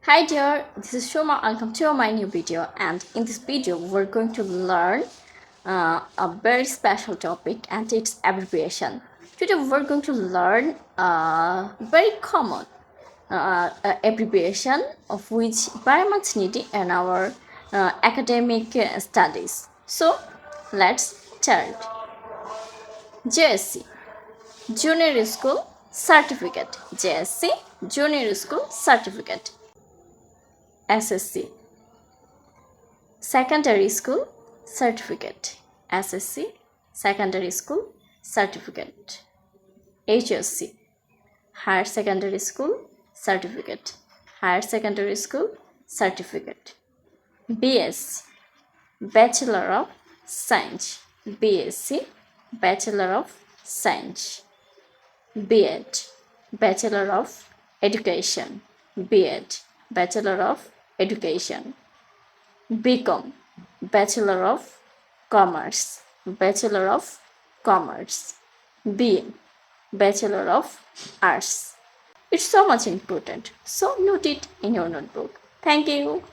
Hi dear, this is Shoma. Welcome to my new video, and in this video we're going to learn a very special topic, and its abbreviation. Today we're going to learn a very common abbreviation of which very much needed in our academic studies. So let's start. JSC, Junior School Certificate. JSC, Junior School Certificate. SSC, Secondary School Certificate. SSC, Secondary School Certificate. HSC, Higher Secondary School Certificate. Higher Secondary School Certificate. BSc, Bachelor of Science. BSc, Bachelor of Science. B.Ed, Bachelor of Education. B.Ed, Bachelor of Education. BCom, Bachelor of Commerce. Bachelor of Commerce. BA, Bachelor of Arts. It's so much important, so note it in your notebook. Thank you.